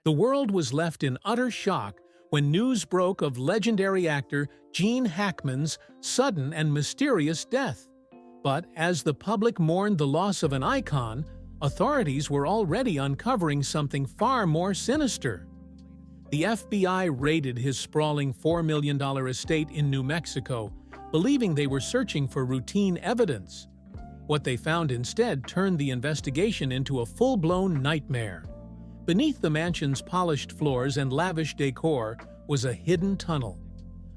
The world was left in utter shock when news broke of legendary actor Gene Hackman's sudden and mysterious death. But as the public mourned the loss of an icon, authorities were already uncovering something far more sinister. The FBI raided his sprawling $4 million estate in New Mexico, believing they were searching for routine evidence. What they found instead turned the investigation into a full-blown nightmare. Beneath the mansion's polished floors and lavish decor was a hidden tunnel,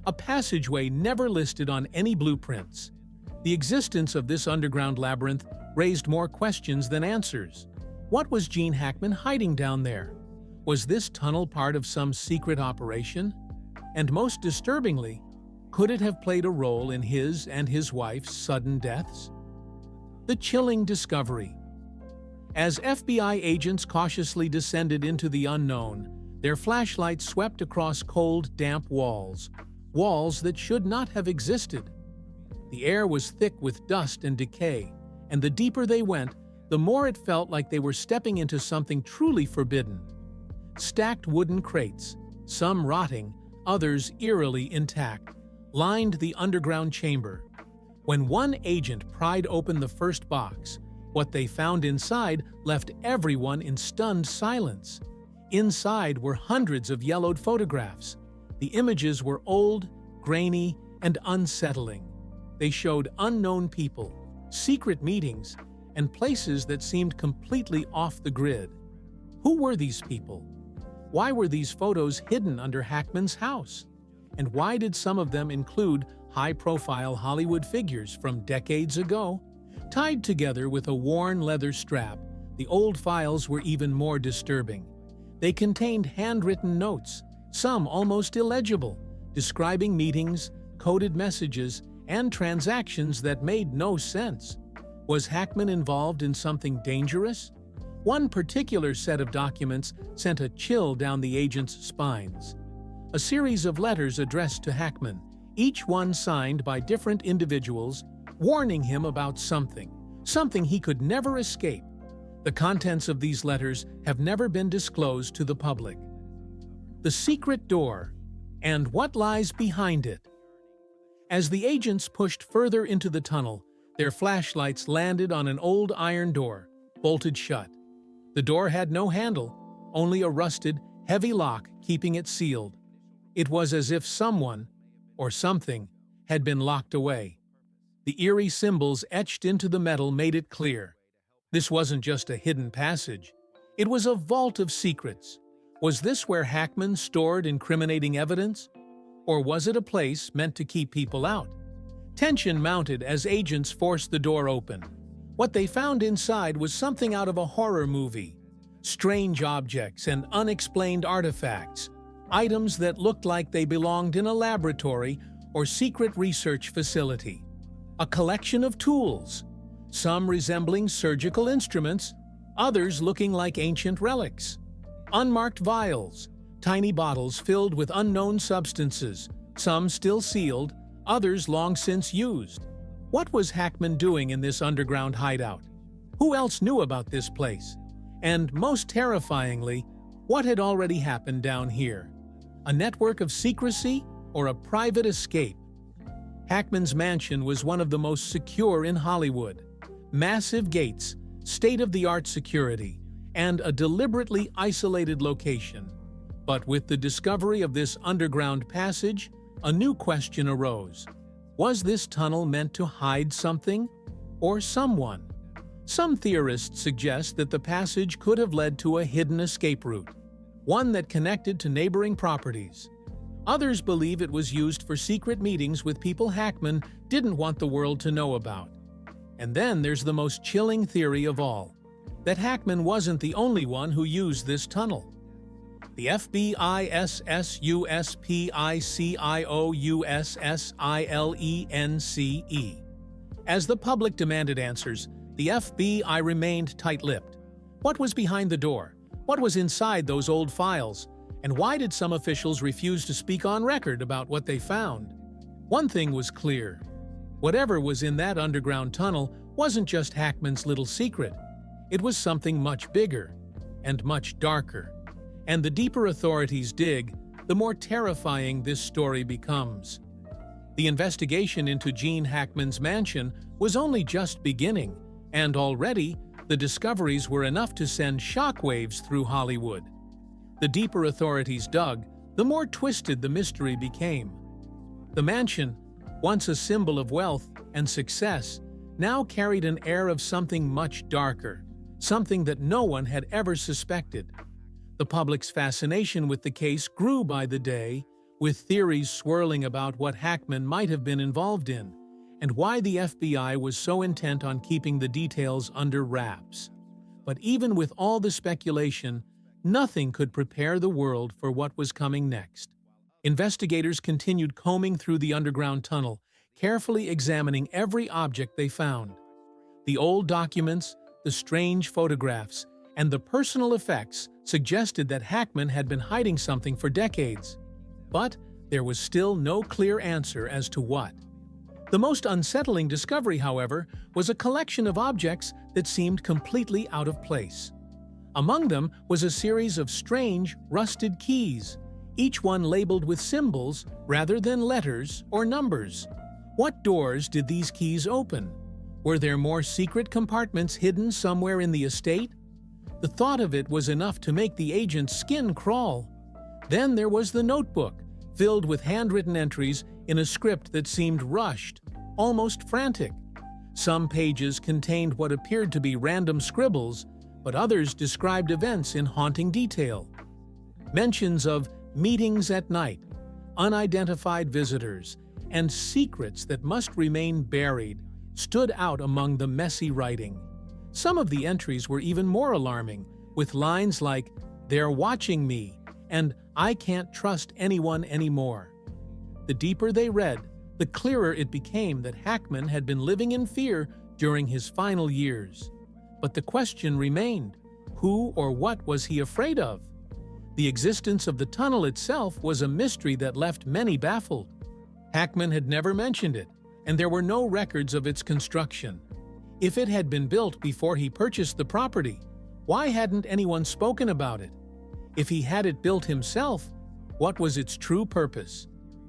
a passageway never listed on any blueprints. The existence of this underground labyrinth raised more questions than answers. What was Gene Hackman hiding down there? Was this tunnel part of some secret operation? And most disturbingly, could it have played a role in his and his wife's sudden deaths? The chilling discovery. As FBI agents cautiously descended into the unknown, their flashlights swept across cold, damp walls that should not have existed. The air was thick with dust and decay, and the deeper they went, the more it felt like they were stepping into something truly forbidden. Stacked wooden crates, some rotting, others eerily intact, lined the underground chamber. When one agent pried open the first box, what they found inside left everyone in stunned silence. Inside were hundreds of yellowed photographs. The images were old, grainy, and unsettling. They showed unknown people, secret meetings, and places that seemed completely off the grid. Who were these people? Why were these photos hidden under Hackman's house? And why did some of them include high-profile Hollywood figures from decades ago? Tied together with a worn leather strap, the old files were even more disturbing. They contained handwritten notes, some almost illegible, describing meetings, coded messages, and transactions that made no sense. Was Hackman involved in something dangerous? One particular set of documents sent a chill down the agents' spines. A series of letters addressed to Hackman, each one signed by different individuals, warning him about something he could never escape. The contents of these letters have never been disclosed to the public. The secret door, and what lies behind it. As the agents pushed further into the tunnel, their flashlights landed on an old iron door, bolted shut. The door had no handle, only a rusted, heavy lock keeping it sealed. It was as if someone, or something, had been locked away. The eerie symbols etched into the metal made it clear. This wasn't just a hidden passage. It was a vault of secrets. Was this where Hackman stored incriminating evidence? Or was it a place meant to keep people out? Tension mounted as agents forced the door open. What they found inside was something out of a horror movie. Strange objects and unexplained artifacts. Items that looked like they belonged in a laboratory or secret research facility. A collection of tools, some resembling surgical instruments, others looking like ancient relics. Unmarked vials, tiny bottles filled with unknown substances, some still sealed, others long since used. What was Hackman doing in this underground hideout? Who else knew about this place? And most terrifyingly, what had already happened down here? A network of secrecy or a private escape? Hackman's mansion was one of the most secure in Hollywood. Massive gates, state-of-the-art security, and a deliberately isolated location. But with the discovery of this underground passage, a new question arose. Was this tunnel meant to hide something or someone? Some theorists suggest that the passage could have led to a hidden escape route, one that connected to neighboring properties. Others believe it was used for secret meetings with people Hackman didn't want the world to know about. And then there's the most chilling theory of all, that Hackman wasn't the only one who used this tunnel. The FBISSUSPICIOUSSILENCE. As the public demanded answers, the FBI remained tight-lipped. What was behind the door? What was inside those old files? And why did some officials refuse to speak on record about what they found? One thing was clear. Whatever was in that underground tunnel wasn't just Hackman's little secret. It was something much bigger and much darker. And the deeper authorities dig, the more terrifying this story becomes. The investigation into Gene Hackman's mansion was only just beginning, and already the discoveries were enough to send shockwaves through Hollywood. The deeper authorities dug, the more twisted the mystery became. The mansion, once a symbol of wealth and success, now carried an air of something much darker, something that no one had ever suspected. The public's fascination with the case grew by the day, with theories swirling about what Hackman might have been involved in, and why the FBI was so intent on keeping the details under wraps. But even with all the speculation, nothing could prepare the world for what was coming next. Investigators continued combing through the underground tunnel, carefully examining every object they found. The old documents, the strange photographs, and the personal effects suggested that Hackman had been hiding something for decades. But there was still no clear answer as to what. The most unsettling discovery, however, was a collection of objects that seemed completely out of place. Among them was a series of strange, rusted keys, each one labeled with symbols rather than letters or numbers. What doors did these keys open? Were there more secret compartments hidden somewhere in the estate? The thought of it was enough to make the agent's skin crawl. Then there was the notebook, filled with handwritten entries in a script that seemed rushed, almost frantic. Some pages contained what appeared to be random scribbles, but others described events in haunting detail. Mentions of meetings at night, unidentified visitors, and secrets that must remain buried stood out among the messy writing. Some of the entries were even more alarming, with lines like, "They're watching me," and "I can't trust anyone anymore." The deeper they read, the clearer it became that Hackman had been living in fear during his final years. But the question remained, who or what was he afraid of? The existence of the tunnel itself was a mystery that left many baffled. Hackman had never mentioned it, and there were no records of its construction. If it had been built before he purchased the property, why hadn't anyone spoken about it? If he had it built himself, what was its true purpose?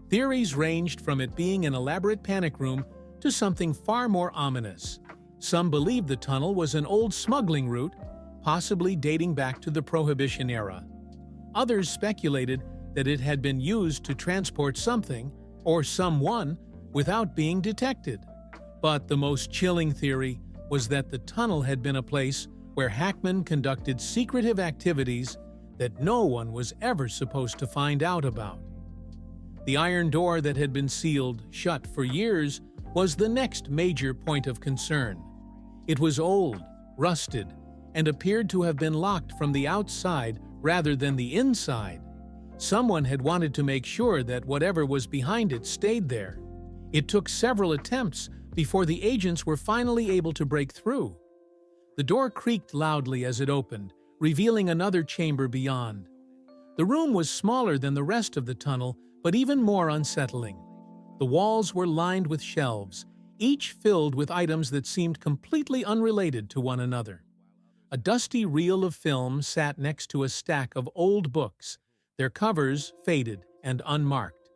Theories ranged from it being an elaborate panic room to something far more ominous. Some believed the tunnel was an old smuggling route, possibly dating back to the Prohibition era. Others speculated that it had been used to transport something or someone without being detected. But the most chilling theory was that the tunnel had been a place where Hackman conducted secretive activities that no one was ever supposed to find out about. The iron door that had been sealed shut for years was the next major point of concern. It was old, rusted, and appeared to have been locked from the outside rather than the inside. Someone had wanted to make sure that whatever was behind it stayed there. It took several attempts before the agents were finally able to break through. The door creaked loudly as it opened, revealing another chamber beyond. The room was smaller than the rest of the tunnel, but even more unsettling. The walls were lined with shelves, each filled with items that seemed completely unrelated to one another. A dusty reel of film sat next to a stack of old books, their covers faded and unmarked.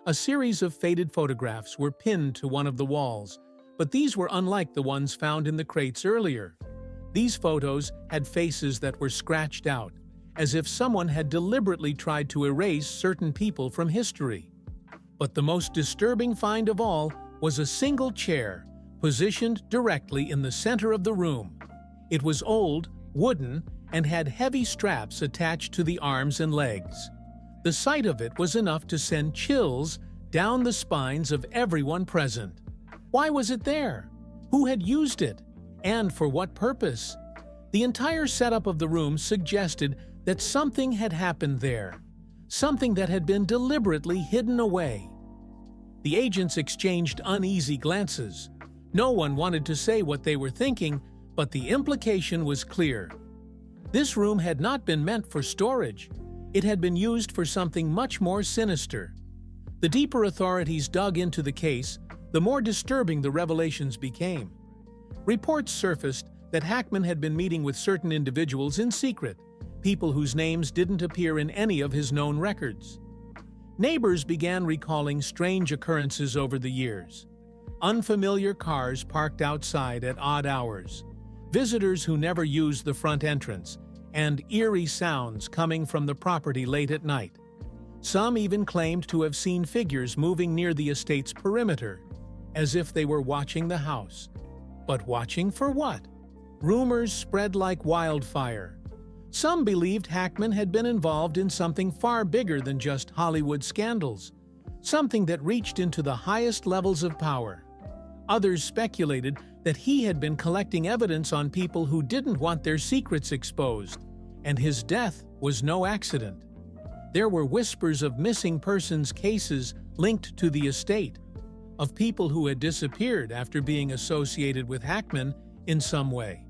A series of faded photographs were pinned to one of the walls, but these were unlike the ones found in the crates earlier. These photos had faces that were scratched out, as if someone had deliberately tried to erase certain people from history. But the most disturbing find of all was a single chair, positioned directly in the center of the room. It was old, wooden, and had heavy straps attached to the arms and legs. The sight of it was enough to send chills down the spines of everyone present. Why was it there? Who had used it? And for what purpose? The entire setup of the room suggested that something had happened there, something that had been deliberately hidden away. The agents exchanged uneasy glances. No one wanted to say what they were thinking, but the implication was clear. This room had not been meant for storage. It had been used for something much more sinister. The deeper authorities dug into the case, the more disturbing the revelations became. Reports surfaced that Hackman had been meeting with certain individuals in secret, people whose names didn't appear in any of his known records. Neighbors began recalling strange occurrences over the years. Unfamiliar cars parked outside at odd hours, visitors who never used the front entrance, and eerie sounds coming from the property late at night. Some even claimed to have seen figures moving near the estate's perimeter, as if they were watching the house. But watching for what? Rumors spread like wildfire. Some believed Hackman had been involved in something far bigger than just Hollywood scandals, something that reached into the highest levels of power. Others speculated that he had been collecting evidence on people who didn't want their secrets exposed, and his death was no accident. There were whispers of missing persons cases linked to the estate, of people who had disappeared after being associated with Hackman in some way.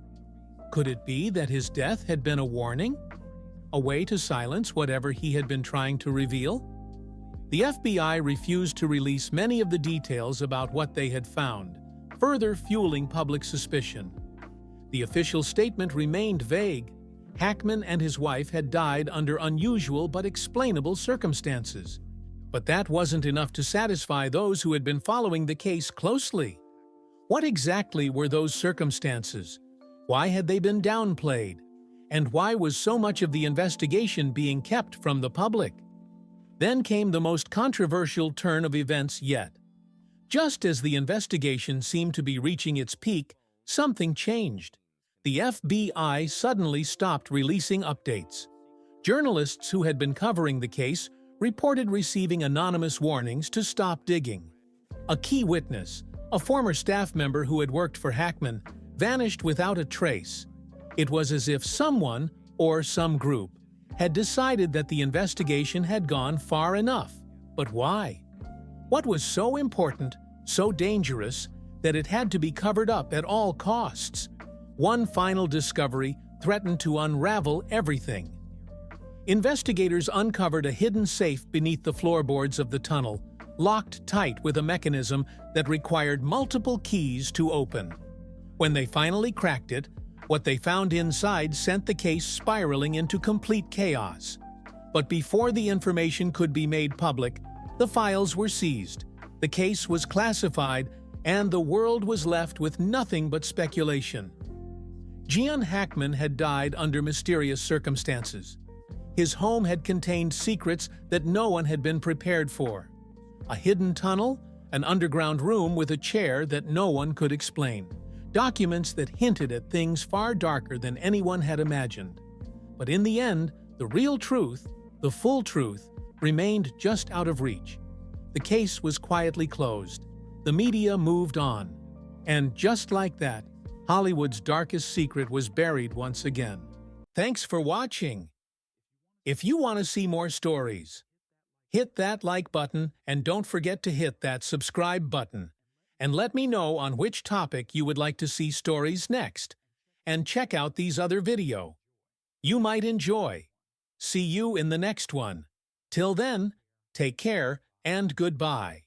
Could it be that his death had been a warning? A way to silence whatever he had been trying to reveal? The FBI refused to release many of the details about what they had found, further fueling public suspicion. The official statement remained vague. Hackman and his wife had died under unusual but explainable circumstances. But that wasn't enough to satisfy those who had been following the case closely. What exactly were those circumstances? Why had they been downplayed? And why was so much of the investigation being kept from the public? Then came the most controversial turn of events yet. Just as the investigation seemed to be reaching its peak, something changed. The FBI suddenly stopped releasing updates. Journalists who had been covering the case reported receiving anonymous warnings to stop digging. A key witness, a former staff member who had worked for Hackman, vanished without a trace. It was as if someone, or some group, had decided that the investigation had gone far enough. But why? What was so important, so dangerous, that it had to be covered up at all costs? One final discovery threatened to unravel everything. Investigators uncovered a hidden safe beneath the floorboards of the tunnel, locked tight with a mechanism that required multiple keys to open. When they finally cracked it, what they found inside sent the case spiraling into complete chaos. But before the information could be made public, the files were seized, the case was classified, and the world was left with nothing but speculation. Gene Hackman had died under mysterious circumstances. His home had contained secrets that no one had been prepared for. A hidden tunnel, an underground room with a chair that no one could explain. Documents that hinted at things far darker than anyone had imagined. But in the end, the real truth, the full truth, remained just out of reach. The case was quietly closed. The media moved on. And just like that, Hollywood's darkest secret was buried once again. Thanks for watching. If you want to see more stories, hit that like button and don't forget to hit that subscribe button. And let me know on which topic you would like to see stories next. And check out these other videos you might enjoy. See you in the next one. Till then, take care and goodbye.